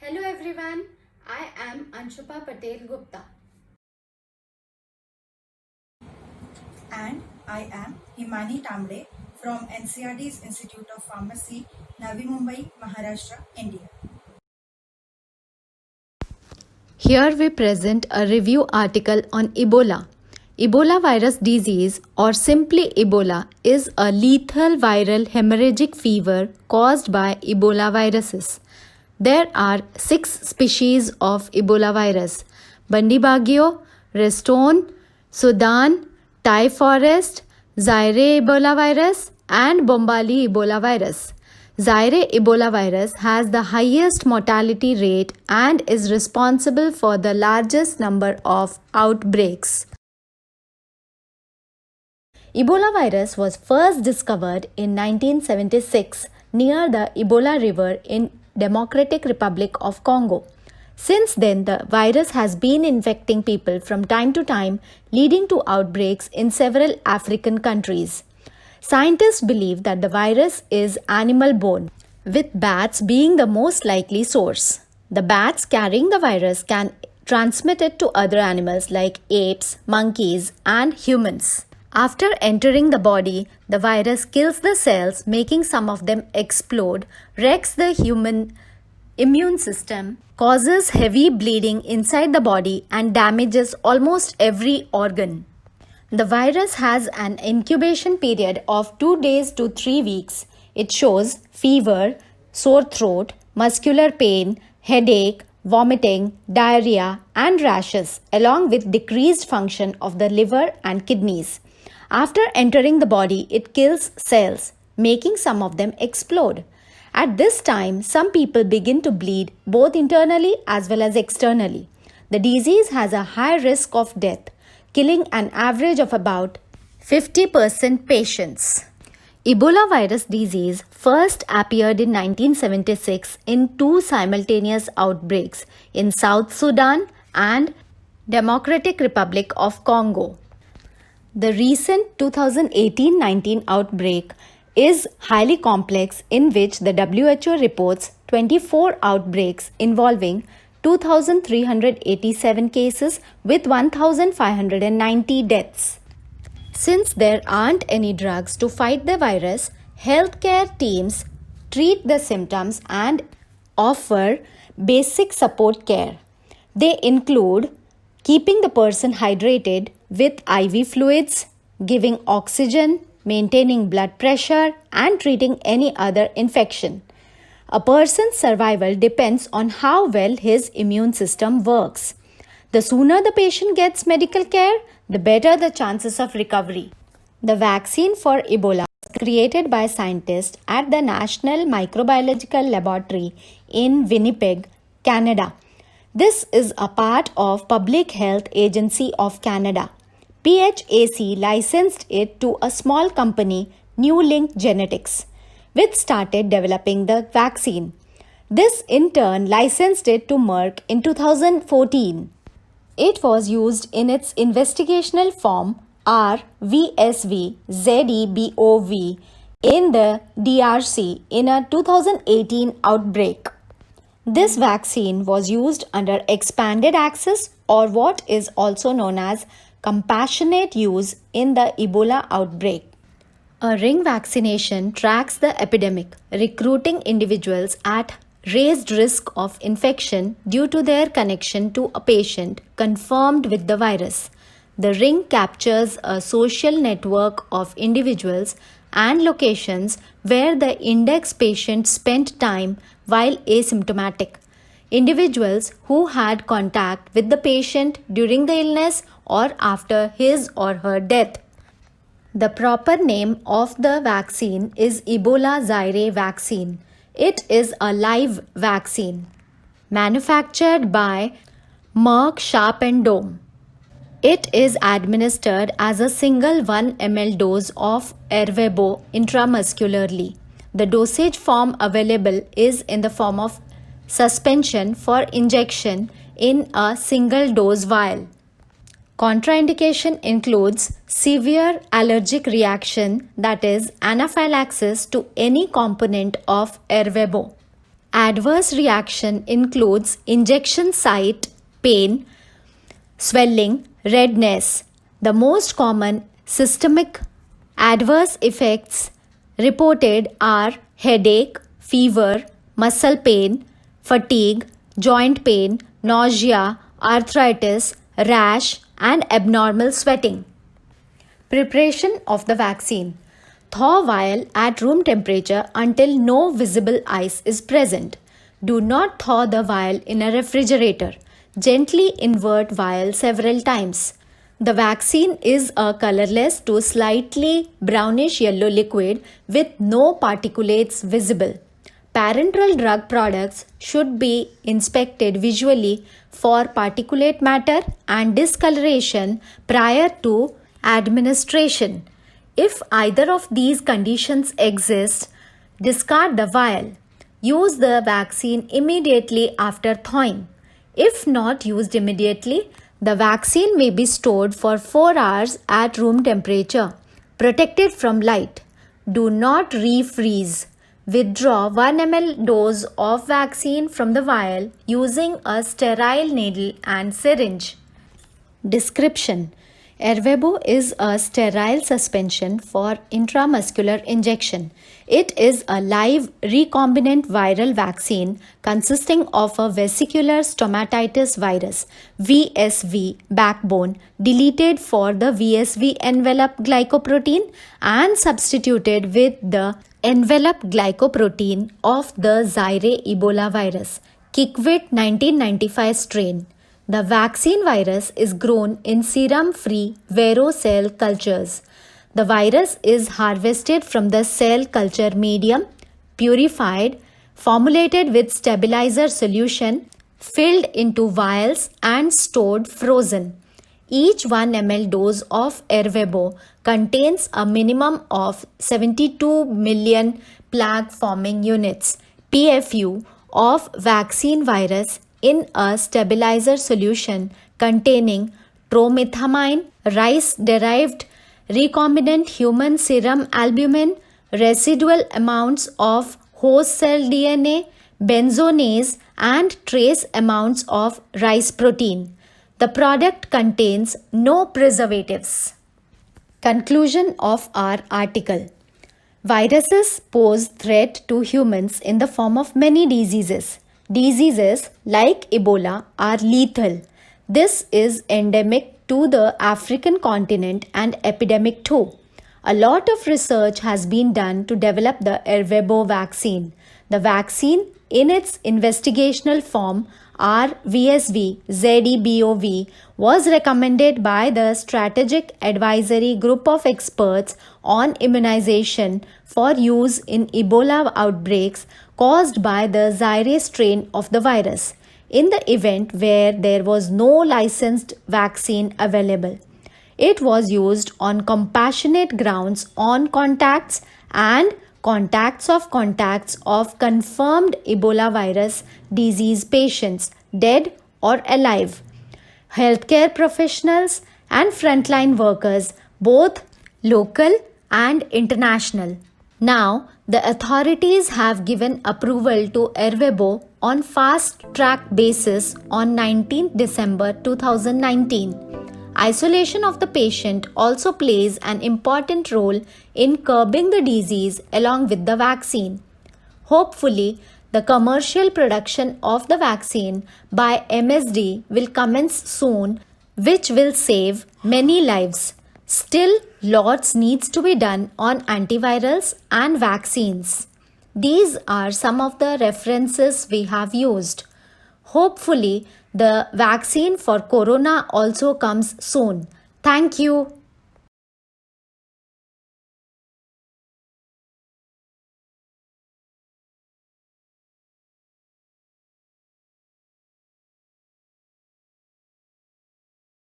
Hello everyone, I am Anshupa Patel Gupta. And I am Himani Tamde from NCRT's Institute of Pharmacy, Navi Mumbai, Maharashtra, India. Here we present a review article on Ebola. Ebola virus disease, or simply Ebola, is a lethal viral hemorrhagic fever caused by Ebola viruses. There are 6 species of Ebola virus: Bundibugyo, Restone, Sudan, Thai forest, Zaire Ebola virus, and Bombali Ebola virus. Zaire Ebola virus has the highest mortality rate and is responsible for the largest number of outbreaks. Ebola virus was first discovered in 1976 near the Ebola River in Democratic Republic of Congo. Since then, the virus has been infecting people from time to time, leading to outbreaks in several African countries. Scientists believe that the virus is animal borne, with bats being the most likely source. The bats carrying the virus can transmit it to other animals like apes, monkeys, and humans. After entering the body, the virus kills the cells, making some of them explode, wrecks the human immune system, causes heavy bleeding inside the body, and damages almost every organ. The virus has an incubation period of 2 days to 3 weeks. It shows fever, sore throat, muscular pain, headache, vomiting, diarrhea, and rashes, along with decreased function of the liver and kidneys. After entering the body, it kills cells, making some of them explode. At this time, some people begin to bleed both internally as well as externally. The disease has a high risk of death, killing an average of about 50% patients. Ebola virus disease first appeared in 1976 in 2 simultaneous outbreaks in South Sudan and Democratic Republic of Congo. The recent 2018-19 outbreak is highly complex, in which the WHO reports 24 outbreaks involving 2,387 cases with 1,590 deaths. Since there aren't any drugs to fight the virus, healthcare teams treat the symptoms and offer basic support care. They include keeping the person hydrated with IV fluids, giving oxygen, maintaining blood pressure, and treating any other infection. A person's survival depends on how well his immune system works. The sooner the patient gets medical care, the better the chances of recovery. The vaccine for Ebola was created by scientists at the National Microbiological Laboratory in Winnipeg, Canada. This is a part of Public Health Agency of Canada. PHAC licensed it to a small company, NewLink Genetics, which started developing the vaccine. This in turn licensed it to Merck in 2014. It was used in its investigational form RVSV-ZEBOV in the DRC in a 2018 outbreak. This vaccine was used under expanded access, or what is also known as compassionate use, in the Ebola outbreak. A ring vaccination tracks the epidemic, recruiting individuals at raised risk of infection due to their connection to a patient confirmed with the virus. The ring captures a social network of individuals and locations where the index patient spent time while asymptomatic. Individuals who had contact with the patient during the illness or after his or her death. The proper name of the vaccine is Ebola Zaire vaccine. It is a live vaccine manufactured by Merck Sharp and Dohme. It is administered as a single 1 ml dose of Ervebo intramuscularly. The dosage form available is in the form of suspension for injection in a single dose vial. Contraindication includes severe allergic reaction, that is anaphylaxis to any component of Ervebo. Adverse reaction includes injection site pain, swelling, redness. The most common systemic adverse effects reported are headache, fever, muscle pain, fatigue, joint pain, nausea, arthritis, rash, and abnormal sweating. Preparation of the vaccine. Thaw vial at room temperature until no visible ice is present. Do not thaw the vial in a refrigerator. Gently invert vial several times. The vaccine is a colorless to slightly brownish yellow liquid with no particulates visible. Parenteral drug products should be inspected visually for particulate matter and discoloration prior to administration. If either of these conditions exist, discard the vial. Use the vaccine immediately after thawing. If not used immediately, the vaccine may be stored for 4 hours at room temperature, protected from light. Do not refreeze. Withdraw 1 ml dose of vaccine from the vial using a sterile needle and syringe. Description: Ervebo is a sterile suspension for intramuscular injection. It is a live recombinant viral vaccine consisting of a vesicular stomatitis virus (VSV) backbone deleted for the VSV envelope glycoprotein and substituted with the envelope glycoprotein of the Zaire Ebola virus Kikwit 1995 strain. The vaccine virus is grown in serum-free Vero cell cultures. The virus is harvested from the cell culture medium, purified, formulated with stabilizer solution, filled into vials and stored frozen. Each 1 ml dose of Ervebo contains a minimum of 72 million plaque-forming units (PFU) of vaccine virus in a stabilizer solution containing tromethamine, rice-derived recombinant human serum albumin, residual amounts of host cell DNA, benzonase, and trace amounts of rice protein. The product contains no preservatives. Conclusion of our article. Viruses pose threat to humans in the form of many diseases. Diseases like Ebola are lethal. This is endemic to the African continent and epidemic too. A lot of research has been done to develop the Ervebo vaccine. The vaccine in its investigational form RVSV ZEBOV was recommended by the Strategic Advisory Group of Experts on Immunization for use in Ebola outbreaks caused by the Zaire strain of the virus, in the event where there was no licensed vaccine available. It was used on compassionate grounds on contacts and contacts of confirmed Ebola virus disease patients, dead or alive, healthcare professionals and frontline workers, both local and international. Now, the authorities have given approval to Ervebo on fast-track basis on 19 December 2019. Isolation of the patient also plays an important role in curbing the disease along with the vaccine. Hopefully, the commercial production of the vaccine by MSD will commence soon, which will save many lives. Still, lots needs to be done on antivirals and vaccines. These are some of the references we have used. Hopefully, the vaccine for corona also comes soon. Thank you.